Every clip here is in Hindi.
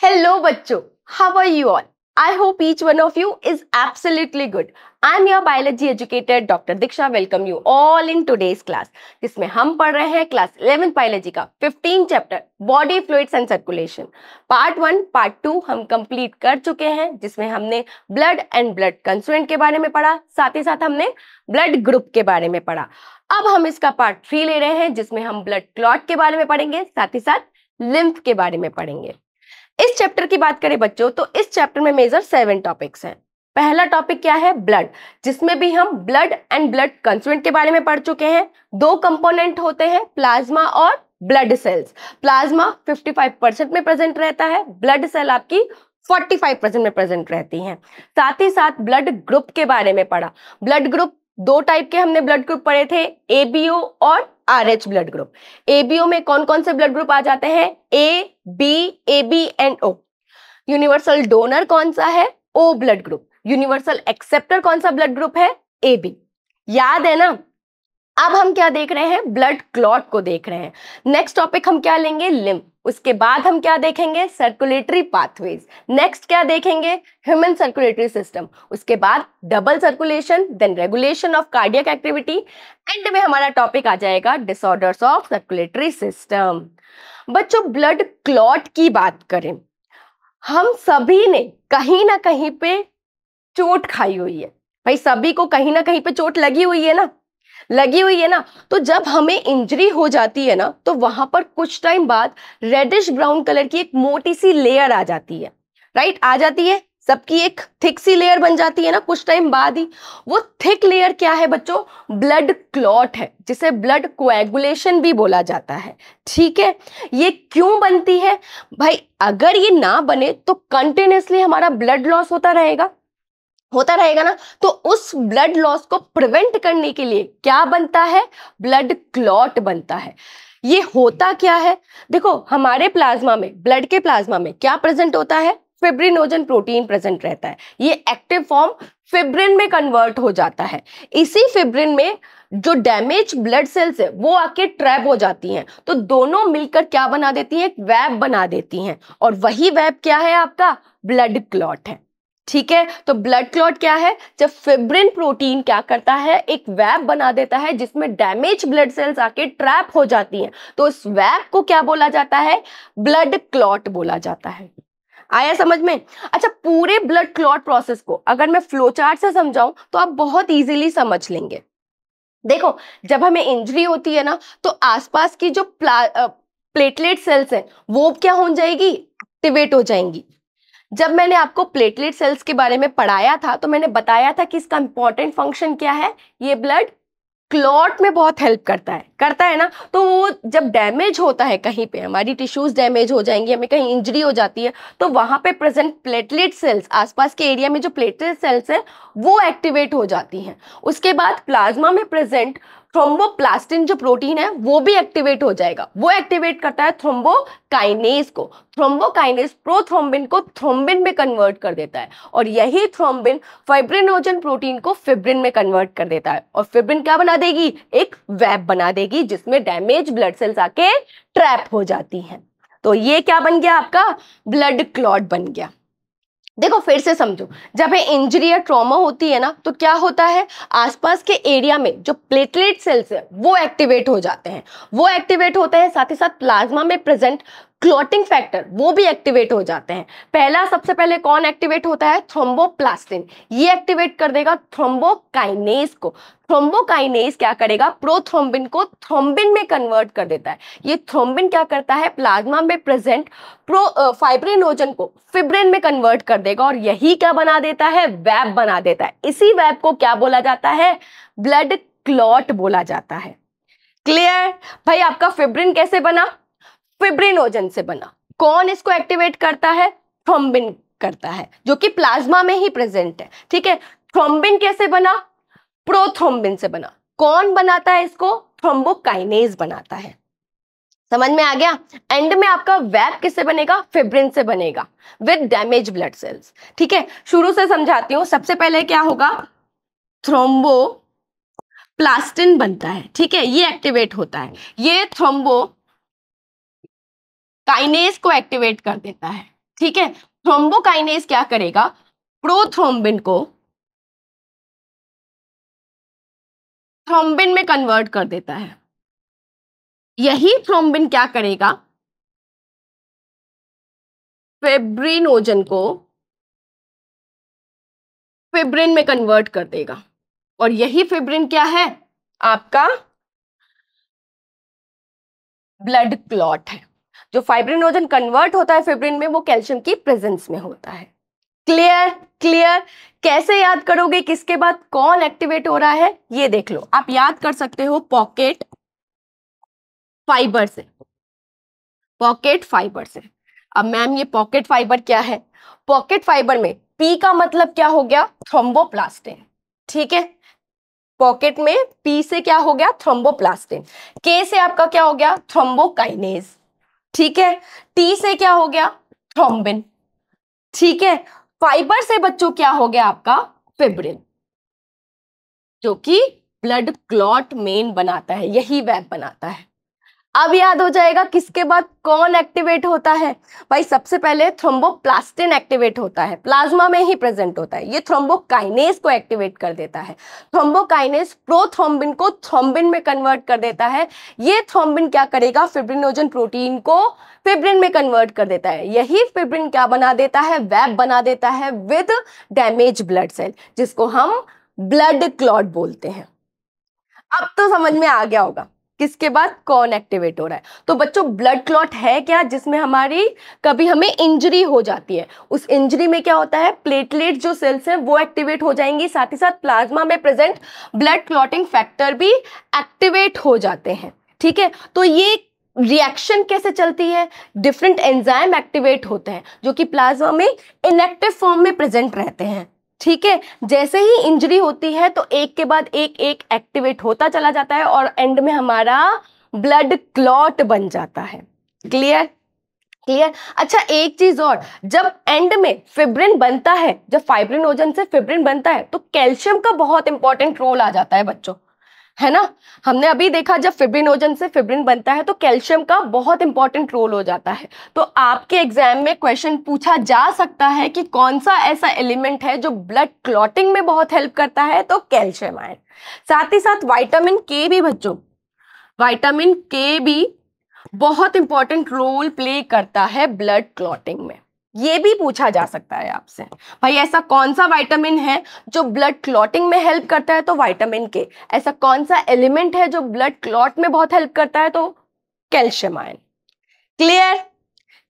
Hello बच्चों, how are you all? I hope each one of you is absolutely good. I am your biology educator Dr. Diksha. Welcome you all in today's class, जिसमें हम पढ़ रहे हैं क्लास 11th बायोलॉजी का 15 chapter body fluids and circulation. Part 1, part 2 हम कंप्लीट कर चुके हैं, जिसमें हमने ब्लड एंड ब्लड कंस्टिट्यूएंट के बारे में पढ़ा, साथ ही साथ हमने ब्लड ग्रुप के बारे में पढ़ा। अब हम इसका पार्ट 3 ले रहे हैं, जिसमें हम ब्लड क्लॉट के बारे में पढ़ेंगे, साथ ही साथ लिम्फ के बारे में पढ़ेंगे। इस चैप्टर की बात करें बच्चों, तो इस चैप्टर में मेजर 7 टॉपिक्स हैं। पहला टॉपिक क्या है? ब्लड, जिसमें भी हम ब्लड एंड ब्लड कंस्टिट्यूएंट के बारे में पढ़ चुके हैं। दो कंपोनेंट होते हैं, प्लाज्मा और ब्लड सेल्स। प्लाज्मा 55% में प्रेजेंट रहता है, ब्लड सेल आपकी 45% में प्रेजेंट रहती हैं। साथ ही साथ ब्लड ग्रुप के बारे में पढ़ा। ब्लड ग्रुप दो टाइप के हमने ब्लड ग्रुप पढ़े थे, एबीओ और आरएच ब्लड ग्रुप। एबीओ में कौन कौन से ब्लड ग्रुप आ जाते हैं? A, B, AB and O. Universal donor कौन सा है? O blood group. Universal acceptor कौन सा ब्लड ग्रुप है? एबी। याद है ना? अब हम क्या देख रहे हैं? ब्लड क्लॉट को देख रहे हैं। नेक्स्ट टॉपिक हम क्या लेंगे? लिम्फ। उसके बाद हम क्या देखेंगे? Circulatory pathways. नेक्स्ट क्या देखेंगे? Human circulatory system. उसके बाद double circulation, then regulation of cardiac activity. End में हमारा टॉपिक आ जाएगा डिसऑर्डर्स ऑफ सर्कुलेटरी सिस्टम। बच्चों, ब्लड क्लॉट की बात करें, हम सभी ने कहीं ना कहीं पे चोट खाई हुई है। भाई, सभी को कहीं ना कहीं पे चोट लगी हुई है ना, लगी हुई है ना। तो जब हमें इंजरी हो जाती है ना, तो वहां पर कुछ टाइम बाद रेडिश ब्राउन कलर की एक मोटी सी लेयर आ जाती है, राइट? आ जाती है, सबकी एक थिक सी लेयर बन जाती है ना कुछ टाइम बाद ही। वो थिक लेयर क्या है बच्चों? ब्लड क्लॉट है, जिसे ब्लड कोएगुलेशन भी बोला जाता है। ठीक है, ये क्यों बनती है भाई? अगर ये ना बने तो कंटिन्यूसली हमारा ब्लड लॉस होता रहेगा ना। तो उस ब्लड लॉस को प्रिवेंट करने के लिए क्या बनता है? ब्लड क्लॉट बनता है। ये होता क्या है? देखो, हमारे प्लाज्मा में, ब्लड के प्लाज्मा में क्या प्रेजेंट होता है? फिब्रिनोजन प्रोटीन प्रेजेंट रहता है। ये एक्टिव फॉर्म फिब्रिन में कन्वर्ट हो जाता है। इसी फिब्रिन में जो डैमेज ब्लड सेल्स है वो आके ट्रैप हो जाती हैं, तो दोनों मिलकर क्या बना देती हैं? एक वेब बना देती हैं, और वही वेब क्या है? आपका ब्लड क्लॉट है। ठीक है, तो ब्लड क्लॉट क्या है? जब फिब्रिन प्रोटीन क्या करता है? एक वेब बना देता है, जिसमें डैमेज ब्लड सेल्स आके ट्रैप हो जाती हैं, तो इस वेब को क्या बोला जाता है? ब्लड क्लॉट बोला जाता है। आया समझ में? अच्छा, पूरे ब्लड क्लॉट प्रोसेस को अगर मैं फ्लो चार्ट से समझाऊं तो आप बहुत इजीली समझ लेंगे। देखो, जब हमें इंजरी होती है ना, तो आसपास की जो प्लेटलेट सेल्स हैं वो क्या हो जाएगी? एक्टिवेट हो जाएंगी। जब मैंने आपको प्लेटलेट सेल्स के बारे में पढ़ाया था, तो मैंने बताया था कि इसका इंपॉर्टेंट फंक्शन क्या है? ये ब्लड क्लॉट में बहुत हेल्प करता है ना। तो वो जब डैमेज होता है, कहीं पे हमारी टिश्यूज डैमेज हो जाएंगी, हमें कहीं इंजरी हो जाती है, तो वहां पे प्रेजेंट प्लेटलेट सेल्स, आसपास के एरिया में जो प्लेटलेट सेल्स है वो एक्टिवेट हो जाती हैं। उसके बाद प्लाज्मा में प्रेजेंट थ्रोम्बोप्लास्टिन जो प्रोटीन है वो भी एक्टिवेट हो जाएगा। वो एक्टिवेट करता है थ्रोम्बोकाइनेज को। थ्रोम्बोकाइनेज प्रोथ्रोम्बिन को थ्रोम्बिन में कन्वर्ट कर देता है, और यही थ्रोम्बिन फाइब्रिनोजन प्रोटीन को फिब्रिन में कन्वर्ट कर देता है, और फिब्रिन क्या बना देगी? एक वेब बना देगी, जिसमें डैमेज ब्लड सेल्स आके ट्रैप हो जाती हैं। तो ये क्या बन गया? आपका ब्लड क्लॉट बन गया। देखो, फिर से समझो, जब ये इंजरी या ट्रॉमा होती है ना, तो क्या होता है? आसपास के एरिया में जो प्लेटलेट सेल्स है वो एक्टिवेट हो जाते हैं, वो एक्टिवेट होते हैं। साथ ही साथ प्लाज्मा में प्रेजेंट क्लॉटिंग फैक्टर वो भी एक्टिवेट हो जाते हैं। पहला, सबसे पहले कौन एक्टिवेट होता है? थ्रोम्बोप्लास्टिन। ये एक्टिवेट कर देगा थ्रोम्बोकाइनेज को। थ्रोम्बोकाइनेज क्या करेगा? प्रोथ्रोम्बिन को थ्रोम्बिन में कन्वर्ट कर देता है। ये थ्रोम्बिन क्या करता है? प्लाज्मा में प्रेजेंट फाइब्रिनोजन को फिब्रिन में कन्वर्ट कर देगा, और यही क्या बना देता है? वेब बना देता है। इसी वेब को क्या बोला जाता है? ब्लड क्लॉट बोला जाता है। क्लियर? भाई, आपका फिब्रिन कैसे बना? फिब्रिनोजन से बना। कौन इसको एक्टिवेट करता है? थ्रोम्बिन करता है, जो कि प्लाज्मा में ही प्रेजेंट है। ठीक है, थ्रोम्बिन कैसे बना? प्रोथ्रोम्बिन से बना। कौन बनाता है इसको? थ्रोम्बोकाइनेज बनाता है। समझ में आ गया? एंड में आपका वेब किससे बनेगा? फिब्रिन से बनेगा, विद डैमेज ब्लड सेल्स। ठीक है, शुरू से समझाती हूं। सबसे पहले क्या होगा? थ्रोम्बोप्लास्टिन बनता है। ठीक है, ये एक्टिवेट होता है। ये थ्रोम्बोकाइनेज को एक्टिवेट कर देता है। ठीक है, थ्रोम्बोकाइनेज क्या करेगा, प्रोथ्रोम्बिन को थ्रोम्बिन में कन्वर्ट कर देता है। यही थ्रोम्बिन क्या करेगा, फिब्रिनोजन को फिब्रिन में कन्वर्ट कर देगा। और यही फिब्रिन क्या है, आपका ब्लड क्लॉट है। जो फाइब्रिनोजन कन्वर्ट होता है फिब्रिन में, वो कैल्शियम की प्रेजेंस में होता है। Clear clear. कैसे याद करोगे किसके बाद कौन एक्टिवेट हो रहा है, ये देख लो। आप याद कर सकते हो पॉकेट फाइबर से, पॉकेट फाइबर से। अब मैम ये पॉकेट फाइबर क्या है, पॉकेट फाइबर में पी का मतलब क्या हो गया, थ्रोम्बोप्लास्टिन। ठीक है, पॉकेट में पी से क्या हो गया, थ्रोम्बोप्लास्टिन। के से आपका क्या हो गया, थ्रोम्बोकाइनेज। ठीक है, टी से क्या हो गया, थ्रोम्बिन। ठीक है, फाइबर से बच्चों क्या हो गया आपका, फिब्रिन, जो कि ब्लड क्लॉट मेन बनाता है, यही वेब बनाता है। अब याद हो जाएगा किसके बाद कौन एक्टिवेट होता है। भाई सबसे पहले थ्रोम्बोप्लास्टिन एक्टिवेट होता है, प्लाज्मा में ही प्रेजेंट होता है। ये थ्रोम्बोकाइनेज को एक्टिवेट कर देता है। थ्रोम्बोकाइनेज प्रोथ्रोम्बिन को थ्रोम्बिन में कन्वर्ट कर देता है। ये थ्रोम्बिन क्या करेगा, फिब्रिनोजन प्रोटीन को फिब्रिन में कन्वर्ट कर देता है। यही फिब्रिन क्या बना देता है, वेब बना देता है विद डैमेज ब्लड सेल, जिसको हम ब्लड क्लॉट बोलते हैं। अब तो समझ में आ गया होगा किसके बाद कौन एक्टिवेट हो रहा है। तो बच्चों ब्लड क्लॉट है क्या, जिसमें हमारी कभी हमें इंजरी हो जाती है, उस इंजरी में क्या होता है, प्लेटलेट जो सेल्स हैं वो एक्टिवेट हो जाएंगी, साथ ही साथ प्लाज्मा में प्रेजेंट ब्लड क्लॉटिंग फैक्टर भी एक्टिवेट हो जाते हैं। ठीक है, तो ये रिएक्शन कैसे चलती है, डिफरेंट एंजाइम एक्टिवेट होते हैं जो कि प्लाज्मा में इनएक्टिव फॉर्म में प्रेजेंट रहते हैं। ठीक है, जैसे ही इंजरी होती है तो एक के बाद एक एक एक्टिवेट होता चला जाता है और एंड में हमारा ब्लड क्लॉट बन जाता है। Clear clear. अच्छा एक चीज और, जब एंड में फिब्रिन बनता है, जब फाइब्रिनोजन से फिब्रिन बनता है तो कैल्शियम का बहुत इंपॉर्टेंट रोल आ जाता है बच्चों, है ना। हमने अभी देखा जब फिब्रिनोजन से फिब्रिन बनता है तो कैल्शियम का बहुत इंपॉर्टेंट रोल हो जाता है। तो आपके एग्जाम में क्वेश्चन पूछा जा सकता है कि कौन सा ऐसा एलिमेंट है जो ब्लड क्लॉटिंग में बहुत हेल्प करता है, तो कैल्शियम आयन। साथ ही साथ विटामिन के भी बच्चों, विटामिन के भी बहुत इंपॉर्टेंट रोल प्ले करता है ब्लड क्लॉटिंग में। ये भी पूछा जा सकता है आपसे, भाई ऐसा कौन सा विटामिन है जो ब्लड क्लॉटिंग में हेल्प करता है, तो विटामिन के। ऐसा कौन सा एलिमेंट है जो ब्लड क्लॉट में बहुत हेल्प करता है, तो calcium ion. Clear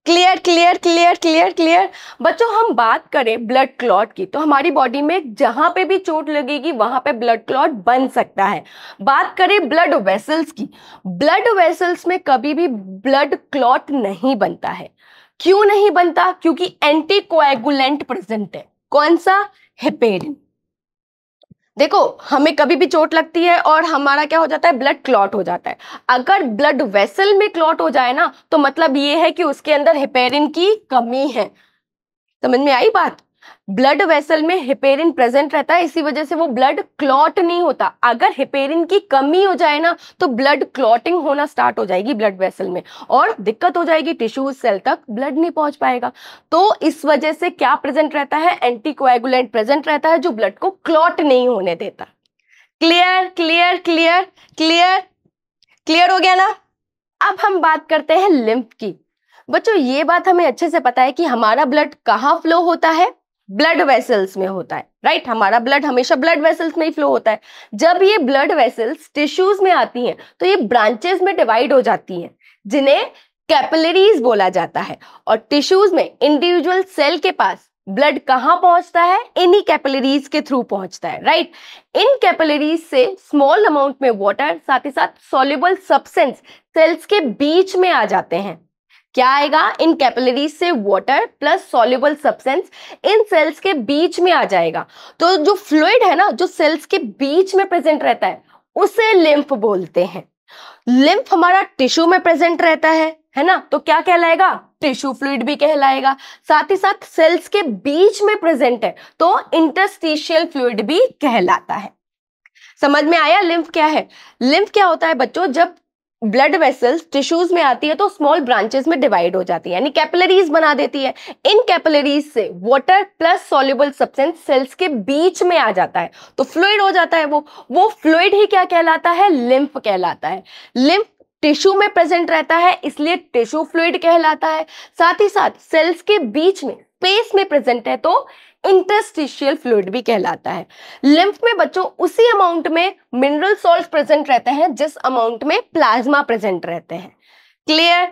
clear clear clear clear clear. बच्चों हम बात करें ब्लड क्लॉट की, तो हमारी बॉडी में जहां पे भी चोट लगेगी वहां पे ब्लड क्लॉट बन सकता है। बात करें ब्लड वेसल्स की, ब्लड वेसल्स में कभी भी ब्लड क्लॉट नहीं बनता है। क्यों नहीं बनता, क्योंकि एंटीकोएगुलेंट प्रेजेंट है। कौन सा, हेपेरिन। देखो हमें कभी भी चोट लगती है और हमारा क्या हो जाता है, ब्लड क्लॉट हो जाता है। अगर ब्लड वेसल में क्लॉट हो जाए ना, तो मतलब ये है कि उसके अंदर हेपेरिन की कमी है। समझ में आई बात। ब्लड वेसल में हेपेरिन प्रेजेंट रहता है, इसी वजह से वो ब्लड क्लॉट नहीं होता। अगर हेपेरिन की कमी हो जाए ना, तो ब्लड क्लॉटिंग होना स्टार्ट हो जाएगी ब्लड वेसल में और दिक्कत हो जाएगी, टिश्यूज सेल तक ब्लड नहीं पहुंच पाएगा। तो इस वजह से क्या प्रेजेंट रहता है, एंटीकोएगुलेंट प्रेजेंट रहता है जो ब्लड को क्लॉट नहीं होने देता। Clear clear clear clear clear हो गया ना। अब हम बात करते हैं लिम्फ की। बच्चों ये बात हमें अच्छे से पता है कि हमारा ब्लड कहाँ फ्लो होता है, ब्लड वेसल्स में होता है, राइट। हमारा ब्लड हमेशा ब्लड वेसल्स में ही फ्लो होता है। जब ये ब्लड वेसल्स टिश्यूज में आती हैं तो ये ब्रांचेस में डिवाइड हो जाती हैं, जिन्हें कैपिलरीज बोला जाता है। और टिश्यूज में इंडिविजुअल सेल के पास ब्लड कहाँ पहुंचता है, इन्हीं कैपिलरीज के थ्रू पहुंचता है, राइट। इन कैपिलरीज से स्मॉल अमाउंट में वाटर, साथ ही साथ सॉल्युबल सब्सटेंस सेल्स के बीच में आ जाते हैं। क्या आएगा, इन कैपिलरीज से वाटर प्लस सॉल्युबल सब्सटेंस इन सेल्स के बीच में आ जाएगा। तो जो फ्लूइड है ना, जो सेल्स के बीच में प्रेजेंट रहता है, उसे लिम्फ बोलते हैं। लिम्फ हमारा टिश्यू में प्रेजेंट रहता है ना, तो क्या कहलाएगा, टिश्यू फ्लूइड भी कहलाएगा। साथ ही साथ सेल्स के बीच में प्रेजेंट है तो इंटरस्टिशियल फ्लूइड भी कहलाता है। समझ में आया लिम्फ क्या है। लिम्फ क्या होता है बच्चों, जब ब्लड वेसल्स टिश्यूज में आती है तो स्मॉल ब्रांचेस में डिवाइड हो जाती है, यानी कैपिलरीज बना देती है। इन कैपिलरीज से water plus soluble substance cells के बीच में आ जाता है तो फ्लूइड हो जाता है। वो फ्लूइड ही क्या कहलाता है? लिम्फ कहलाता है। लिम्फ टिश्यू में प्रेजेंट रहता है इसलिए टिश्यू फ्लूइड कहलाता है। साथ ही साथ सेल्स के बीच में स्पेस में प्रेजेंट है तो इंटरस्टिशियल फ्लूइड भी कहलाता है। लिम्फ में बच्चों उसी अमाउंट में मिनरल सॉल्ट प्रेजेंट रहते हैं जिस अमाउंट में प्लाज्मा प्रेजेंट रहते हैं। क्लियर?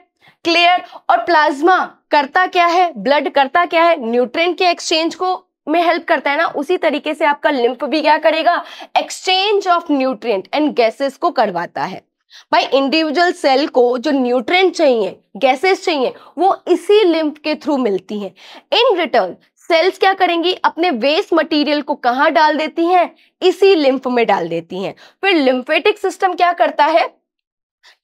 क्लियर। और प्लाज्मा करता क्या है? ब्लड करता क्या है? न्यूट्रिएंट के एक्सचेंज को में हेल्प करता है ना, उसी तरीके से आपका लिम्फ भी क्या करेगा? Exchange of nutrient and gases को करवाता है। भाई इंडिविजुअल सेल को जो न्यूट्रिएंट चाहिए, गैसेस चाहिए, वो इसी लिम्फ के थ्रू मिलती हैं। इन रिटर्न सेल्स क्या करेंगी? अपने वेस्ट मटेरियल को कहां डाल देती हैं? इसी लिम्फ में डाल देती हैं। फिर लिम्फेटिक सिस्टम क्या करता है?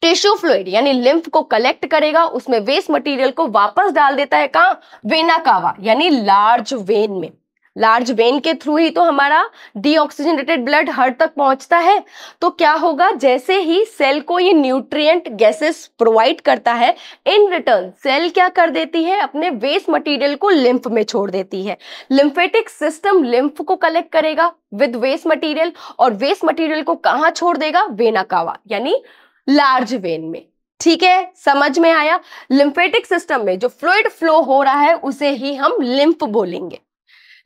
टिश्यू फ्लूइड यानी लिम्फ को कलेक्ट करेगा, उसमें वेस्ट मटेरियल को वापस डाल देता है कहां? वेना कावा यानी लार्ज वेन में। लार्ज वेन के थ्रू ही तो हमारा डीऑक्सीजनेटेड ब्लड हार्ट तक पहुंचता है। तो क्या होगा? जैसे ही सेल को ये न्यूट्रिएंट गैसेस प्रोवाइड करता है, इन रिटर्न सेल क्या कर देती है? अपने वेस्ट मटेरियल को लिम्फ में छोड़ देती है। लिम्फेटिक सिस्टम लिम्फ को कलेक्ट करेगा विद वेस्ट मटेरियल और वेस्ट मटेरियल को कहां छोड़ देगा? वेना कावा यानी लार्ज वेन में। ठीक है, समझ में आया? लिम्फेटिक सिस्टम में जो फ्लूइड फ्लो हो रहा है उसे ही हम लिम्फ बोलेंगे।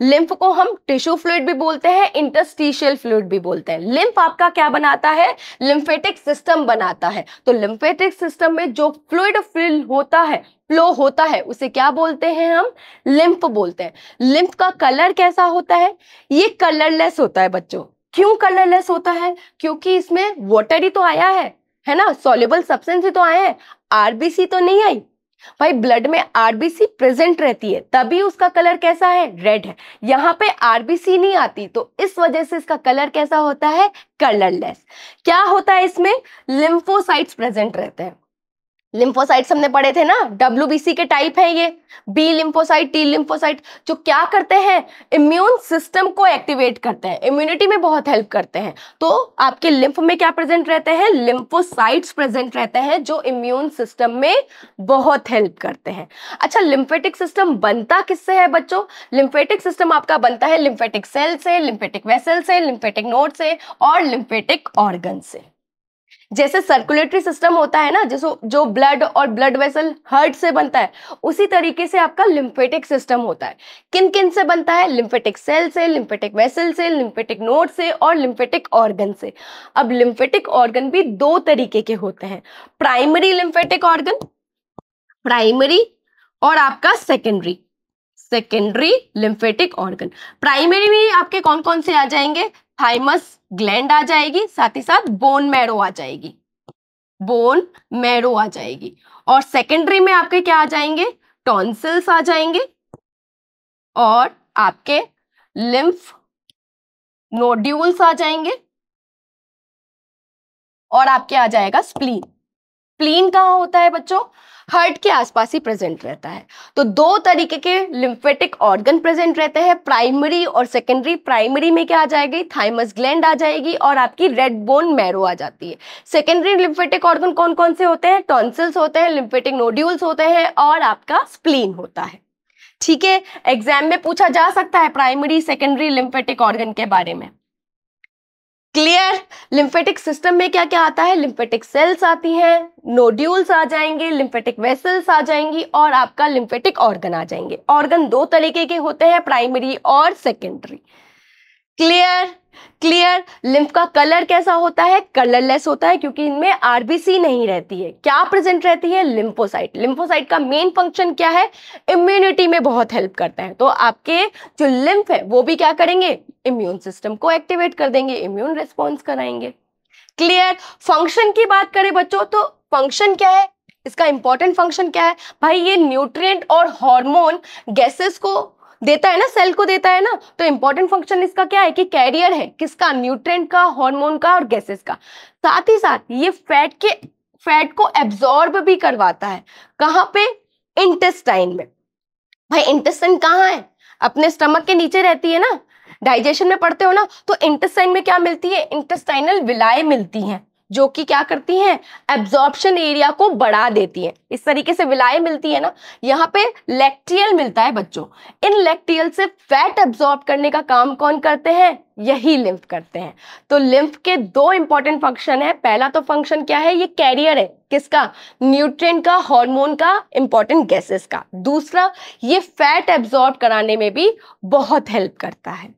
लिम्फ को हम टिश्यू फ्लूइड भी बोलते हैं, इंटरस्टिशियल फ्लूइड भी बोलते हैं। लिम्फ आपका क्या बनाता है? लिम्फेटिक सिस्टम बनाता है। तो लिम्फेटिक सिस्टम में जो फ्लूइड फ्लो होता है उसे क्या बोलते हैं हम? लिम्फ बोलते हैं। लिम्फ का कलर कैसा होता है? ये कलरलेस होता है बच्चों। क्यों कलरलेस होता है? क्योंकि इसमें वाटर ही तो आया है ना, सॉल्युबल सब्सटेंस ही तो आए हैं, आरबीसी तो नहीं आई। भाई ब्लड में आरबीसी प्रेजेंट रहती है तभी उसका कलर कैसा है? रेड है। यहाँ पे आरबीसी नहीं आती तो इस वजह से इसका कलर कैसा होता है? कलरलेस। क्या होता है इसमें? लिम्फोसाइट्स प्रेजेंट रहते हैं। लिम्फोसाइट्स हमने पढ़े थे ना, डब्ल्यूबीसी के टाइप है ये, बी लिम्फोसाइट, टी लिम्फोसाइट, जो क्या करते हैं? इम्यून सिस्टम को एक्टिवेट करते हैं, इम्यूनिटी में बहुत हेल्प करते हैं। तो आपके लिम्फ में क्या प्रेजेंट रहते हैं? लिम्फोसाइट्स प्रेजेंट रहते हैं जो इम्यून सिस्टम में बहुत हेल्प करते हैं। अच्छा, लिम्फेटिक सिस्टम बनता किससे है बच्चों? लिम्फेटिक सिस्टम आपका बनता है लिम्फेटिक सेल से, लिम्फेटिक वेसल से, लिम्फेटिक नोड से और लिम्फेटिक ऑर्गन से। जैसे सर्कुलेटरी सिस्टम होता है ना, जो ब्लड और ब्लड वेसल हार्ट से बनता है, उसी तरीके से आपका लिम्फेटिक सिस्टम होता है। किन किन से बनता है? लिम्फेटिक सेल से, लिम्फेटिक वेसल से, लिम्फेटिक नोड से और लिम्फेटिक ऑर्गन से। अब लिम्फेटिक ऑर्गन भी दो तरीके के होते हैं, प्राइमरी लिम्फेटिक ऑर्गन, प्राइमरी, और आपका सेकेंडरी लिम्फेटिक ऑर्गन। प्राइमरी में आपके कौन कौन से आ जाएंगे? थाइमस ग्लैंड आ जाएगी, साथ ही साथ बोन मैरो आ जाएगी, और सेकेंडरी में आपके क्या आ जाएंगे? टॉन्सिल्स आ जाएंगे और आपके लिम्फ नोड्यूल्स आ जाएंगे और आपके आ जाएगा स्प्लीन। स्प्लीन कहाँ होता है बच्चों? हार्ट के आसपास ही प्रेजेंट रहता है। तो दो तरीके के लिम्फेटिक ऑर्गन प्रेजेंट रहते हैं, प्राइमरी और सेकेंडरी। प्राइमरी में क्या आ जाएगी? थाइमस ग्लैंड आ जाएगी और आपकी रेड बोन मैरो आ जाती है। सेकेंडरी लिम्फेटिक ऑर्गन कौन कौन से होते हैं? टॉन्सिल्स होते हैं, लिम्फेटिक नोड्यूल्स होते हैं और आपका स्प्लीन होता है। ठीक है, एग्जाम में पूछा जा सकता है प्राइमरी सेकेंडरी लिम्फेटिक ऑर्गन के बारे में। क्लियर? लिम्फेटिक सिस्टम में क्या क्या आता है? लिम्फेटिक सेल्स आती हैं, नोड्यूल्स आ जाएंगे, लिम्फेटिक वेसल्स आ जाएंगी और आपका लिम्फेटिक ऑर्गन आ जाएंगे। ऑर्गन दो तरीके के होते हैं, प्राइमरी और सेकेंडरी। क्लियर? क्लियर? लिम्फ का कलर कैसा होता है? कलरलेस होता है क्योंकि इनमें आरबीसी नहीं रहती है। क्या प्रेजेंट रहती है? लिम्फोसाइट। लिम्फोसाइट का मेन फंक्शन क्या है? इम्यूनिटी में बहुत हेल्प करता है। तो आपके जो लिम्फ है वो भी क्या करेंगे? इम्यून सिस्टम को एक्टिवेट कर देंगे, इम्यून रिस्पॉन्स कराएंगे। क्लियर? फंक्शन की बात करें बच्चों तो फंक्शन क्या है? इसका इंपॉर्टेंट फंक्शन क्या है? भाई ये न्यूट्रिएंट और हार्मोन गैसेस को देता है ना, सेल को देता है ना, तो इंपॉर्टेंट फंक्शन इसका क्या है? कि कैरियर है किसका? न्यूट्रिएंट का, हार्मोन का और गैसेस का। साथ ही साथ ये फैट को एब्जॉर्ब भी करवाता है। कहां पे? इंटेस्टाइन में। भाई इंटेस्टाइन कहाँ है? अपने स्टमक के नीचे रहती है ना, डाइजेशन में पढ़ते हो ना, तो इंटेस्टाइन में क्या मिलती है? इंटेस्टाइनल विलाय मिलती हैं। जो कि क्या करती हैं, एब्जॉर्प्शन एरिया को बढ़ा देती हैं। इस तरीके से विलाय मिलती है ना, यहाँ पे लैक्टियल मिलता है बच्चों। इन लैक्टियल से फैट एब्जॉर्ब करने का काम कौन करते हैं, यही लिम्फ करते हैं। तो लिम्फ के दो इंपॉर्टेंट फंक्शन है। पहला तो फंक्शन क्या है, ये कैरियर है किसका, न्यूट्रिएंट का, हार्मोन का, इंपॉर्टेंट गैसेस का। दूसरा, ये फैट एब्जॉर्ब कराने में भी बहुत हेल्प करता है।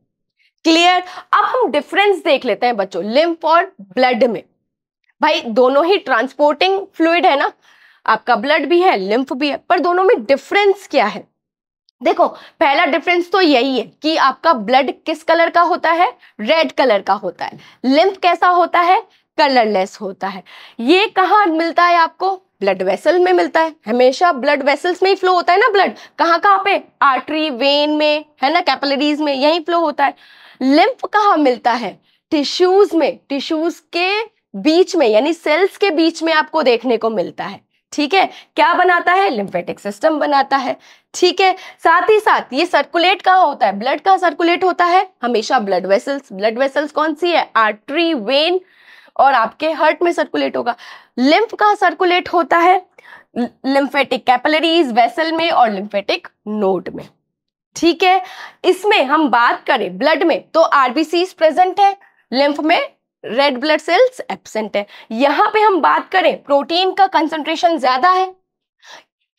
क्लियर। अब हम डिफरेंस देख लेते हैं बच्चों लिम्फ और ब्लड में। भाई दोनों ही ट्रांसपोर्टिंग फ्लूइड है ना, आपका ब्लड भी है लिम्फ भी है, पर दोनों में डिफरेंस क्या है। देखो पहला डिफरेंस तो यही है कि आपका ब्लड किस कलर का होता है, रेड कलर का होता है। लिम्फ कैसा होता है, कलरलेस होता है। ये कहाँ मिलता है आपको, ब्लड वेसल में मिलता है। हमेशा ब्लड वेसल्स में ही फ्लो होता है ना ब्लड, कहाँ कहाँ पे, आर्टरी, वेन में, है ना, कैपिलरीज में, यही फ्लो होता है। लिम्फ कहाँ मिलता है, टिश्यूज में, टिश्यूज के बीच में, यानी सेल्स के बीच में आपको देखने को मिलता है। ठीक है, क्या बनाता है, लिम्फेटिक सिस्टम बनाता है। ठीक है, साथ ही साथ ये सर्कुलेट कहाँ होता है, ब्लड कहाँ सर्कुलेट होता है, हमेशा ब्लड वेसल्स। ब्लड वेसल्स कौन सी है, आर्टरी, वेन और आपके हार्ट में सर्कुलेट होगा। लिम्फ कहाँ सर्कुलेट होता है, लिम्फेटिक कैपिलरीज, वेसल में और लिम्फेटिक नोड में। ठीक है, इसमें हम बात करें ब्लड में तो आरबीसीज प्रेजेंट है, लिम्फ में रेड ब्लड सेल्स एब्सेंट है। यहां पे हम बात करें प्रोटीन का कंसंट्रेशन ज्यादा है,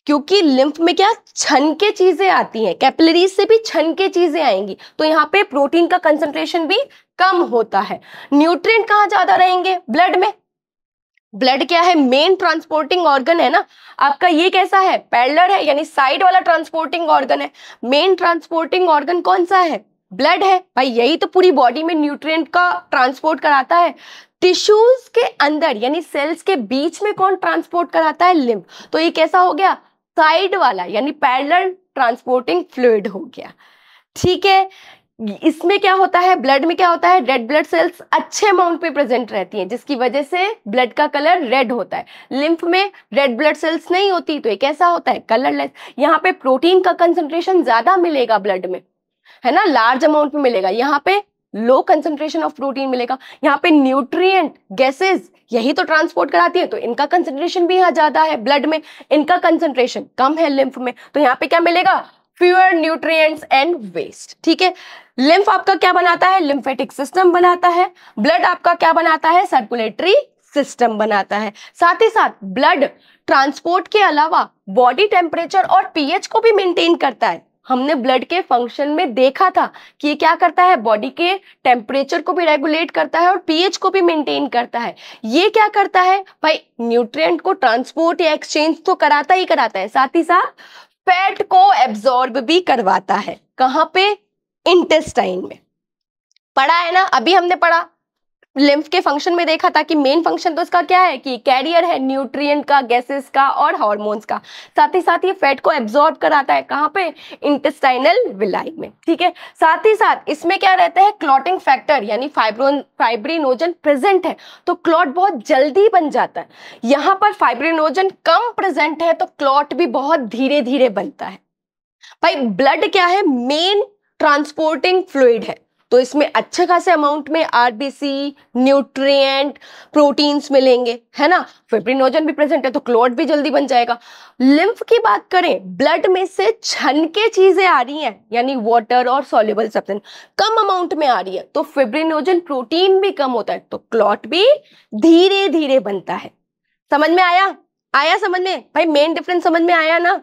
क्योंकि लिम्फ में क्या छन के चीजें आती हैं, कैपिलरीज से भी छन के चीजें आएंगी, तो यहाँ पे प्रोटीन का कंसंट्रेशन भी कम होता है। न्यूट्रिएंट कहाँ ज्यादा रहेंगे, ब्लड में। ब्लड क्या है, मेन ट्रांसपोर्टिंग ऑर्गन है ना आपका। ये कैसा है, पैरेलल है, यानी साइड वाला ट्रांसपोर्टिंग ऑर्गन है। मेन ट्रांसपोर्टिंग ऑर्गन कौन सा है, ब्लड है। भाई यही तो पूरी बॉडी में न्यूट्रिएंट का ट्रांसपोर्ट कराता है। टिश्यूज के अंदर यानी सेल्स के बीच में कौन ट्रांसपोर्ट कराता है, लिम्फ। तो ये कैसा हो गया, साइड वाला यानी पैरेलल ट्रांसपोर्टिंग फ्लूइड हो गया। ठीक है, इसमें क्या होता है, ब्लड में क्या होता है, रेड ब्लड सेल्स अच्छे अमाउंट पे प्रेजेंट रहती हैं, जिसकी वजह से ब्लड का कलर रेड होता है। लिम्फ में रेड ब्लड सेल्स नहीं होती, तो ये कैसा होता है, कलरलेस। यहाँ पे प्रोटीन का कंसंट्रेशन ज्यादा मिलेगा ब्लड में, है ना, लार्ज अमाउंट में मिलेगा। यहाँ पे लो कंसंट्रेशन ऑफ प्रोटीन मिलेगा। यहाँ पे न्यूट्रिएंट गैसेस यही तो ट्रांसपोर्ट कराती है, तो इनका कंसंट्रेशन भी यहाँ ज्यादा है ब्लड में, इनका कंसंट्रेशन कम है लिम्फ में। तो यहाँ पे क्या मिलेगा, फ्यूअर न्यूट्रिएंट्स एंड वेस्ट। ठीक है, लिम्फ आपका क्या बनाता है, लिम्फेटिक सिस्टम बनाता है। ब्लड आपका क्या बनाता है, सर्कुलेटरी सिस्टम बनाता है। साथ ही साथ ब्लड ट्रांसपोर्ट के अलावा बॉडी टेम्परेचर और पीएच को भी मेंटेन करता है। हमने ब्लड के फंक्शन में देखा था कि ये क्या करता है, बॉडी के टेम्परेचर को भी रेगुलेट करता है और पीएच को भी मेंटेन करता है। ये क्या करता है भाई, न्यूट्रिएंट को ट्रांसपोर्ट या एक्सचेंज तो कराता ही कराता है, साथ ही साथ फैट को एब्जॉर्ब भी करवाता है। कहाँ पे, इंटेस्टाइन में। पढ़ा है ना, अभी हमने पढ़ा लिम्फ के फंक्शन में देखा था कि मेन फंक्शन तो इसका क्या है कि कैरियर है न्यूट्रिएंट का, गैसेस का और हार्मोन्स का। साथ ही साथ ये फैट को एब्जॉर्ब कराता है, कहाँ पे, इंटेस्टाइनल विलाई में। ठीक है, साथ ही साथ इसमें क्या रहता है, क्लॉटिंग फैक्टर यानी फाइब्रिनोजन प्रेजेंट है, तो क्लॉट बहुत जल्दी बन जाता है। यहाँ पर फाइब्रिनोजन कम प्रेजेंट है, तो क्लॉट भी बहुत धीरे धीरे बनता है। भाई ब्लड क्या है, मेन ट्रांसपोर्टिंग फ्लूइड है, तो इसमें अच्छे खासे अमाउंट में आरबीसी, न्यूट्रिएंट, प्रोटीन्स मिलेंगे, है ना। फिब्रिनोजन भी प्रेजेंट है, तो क्लॉट भी जल्दी बन जाएगा। लिम्फ की बात करें, ब्लड में से छन के चीजें आ रही हैं, यानी वाटर और सॉल्युबल सब्सटेंस कम अमाउंट में आ रही है, तो फिब्रिनोजन प्रोटीन भी कम होता है, तो क्लॉट भी धीरे धीरे बनता है। समझ में आया, आया समझ में भाई, मेन डिफरेंस समझ में आया ना,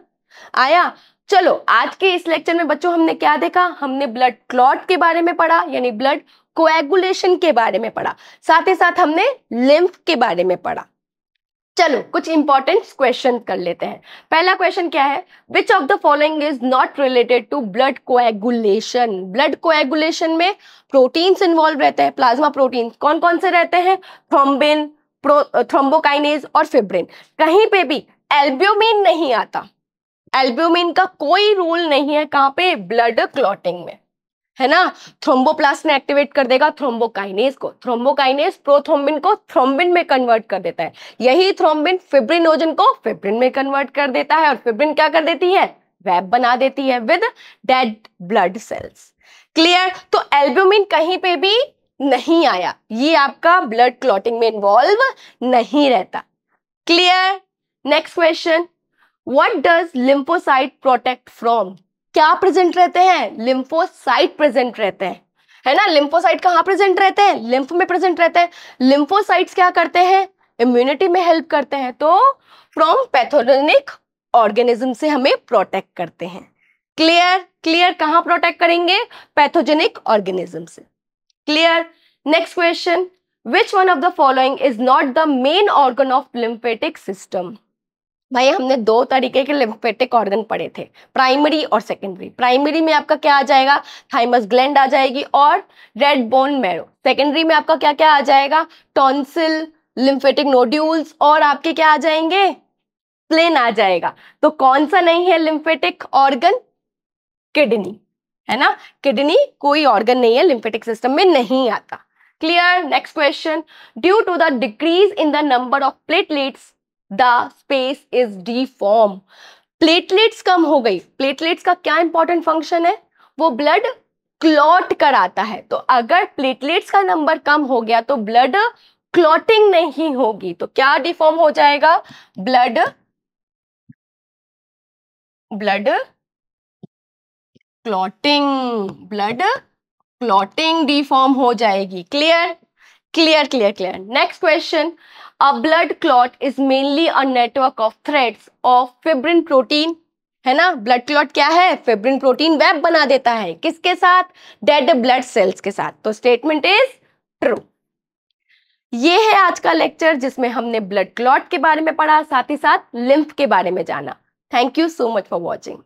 आया। चलो आज के इस लेक्चर में बच्चों हमने क्या देखा, हमने ब्लड क्लॉट के बारे में पढ़ा, यानी ब्लड कोएगुलेशन के बारे में पढ़ा, साथ ही साथ हमने लिम्फ के बारे में पढ़ा। चलो कुछ इंपॉर्टेंट क्वेश्चन कर लेते हैं। पहला क्वेश्चन क्या है, which of the following is not related to blood coagulation. Blood coagulation में प्रोटीन्स इन्वॉल्व रहते हैं, प्लाज्मा प्रोटीन कौन कौन से रहते हैं, थ्रोम्बिन, थ्रोम्बोकाइनेज और फिब्रिन। कहीं पे भी एल्ब्यूमिन नहीं आता, एल्ब्यूमिन का कोई रोल नहीं है कहाँ पे, ब्लड क्लॉटिंग में, है ना। थ्रोम्बोप्लास्ट ने एक्टिवेट कर देगा थ्रोम्बोकाइनेज को, थ्रोम्बोकाइनेज प्रोथ्रोम्बिन को थ्रोम्बिन में कन्वर्ट कर देता है, यही थ्रोम्बिन फिब्रिनोजन को फिब्रिन में कन्वर्ट कर देता है, और फिब्रिन क्या कर देती है, वेब बना देती है with dead blood cells. Clear, तो एल्ब्यूमिन कहीं पे भी नहीं आया, ये आपका ब्लड क्लॉटिंग में इन्वॉल्व नहीं रहता। Clear? Next question, what does lymphocyte protect from? क्या प्रेजेंट रहते हैं? लिम्फोसाइट प्रेजेंट रहते हैं, है ना। लिम्फोसाइट कहाँ प्रेजेंट रहते हैं? लिम्फ में प्रेजेंट रहते हैं। लिम्फोसाइट्स क्या करते हैं? इम्यूनिटी में हेल्प करते हैं, तो फ्रॉम पैथोजेनिक ऑर्गेनिज्म से हमें प्रोटेक्ट करते हैं। क्लियर? क्लियर, कहाँ प्रोटेक्ट करेंगे? पैथोजेनिक ऑर्गेनिज्म से। Clear? Next question, which one of the following is not the main organ of lymphatic system? भाई हमने दो तरीके के लिम्फेटिक ऑर्गन पढ़े थे, प्राइमरी और सेकेंडरी। प्राइमरी में आपका क्या आ जाएगा? थाइमस ग्लैंड आ जाएगी और रेड बोन मैरो। सेकेंडरी में आपका क्या क्या आ जाएगा? टॉन्सिल, लिम्फेटिक नोड्यूल्स और आपके क्या आ जाएंगे? स्प्लेन आ जाएगा। तो कौन सा नहीं है लिम्फेटिक ऑर्गन? किडनी, है ना। किडनी कोई ऑर्गन नहीं है, लिम्फेटिक सिस्टम में नहीं आता। Clear? Next question, due to the decrease in the number of platelets the space is deform. Platelets कम हो गई। प्लेटलेट्स का क्या इंपॉर्टेंट फंक्शन है? वो ब्लड क्लॉट कराता है। तो अगर प्लेटलेट्स का नंबर कम हो गया तो ब्लड क्लॉटिंग नहीं होगी, तो क्या डिफॉर्म हो जाएगा? Blood clotting, blood clotting deform हो जाएगी। Clear? Clear clear clear. Next question, a blood clot is mainly a network of threads of fibrin protein, है ना। ब्लड क्लॉट क्या है? फिब्रिन प्रोटीन वेब बना देता है, किसके साथ? डेड ब्लड सेल्स के साथ। तो स्टेटमेंट इज ट्रू। ये है आज का लेक्चर जिसमें हमने ब्लड क्लॉट के बारे में पढ़ा, साथ ही साथ लिम्फ के बारे में जाना। Thank you so much for watching.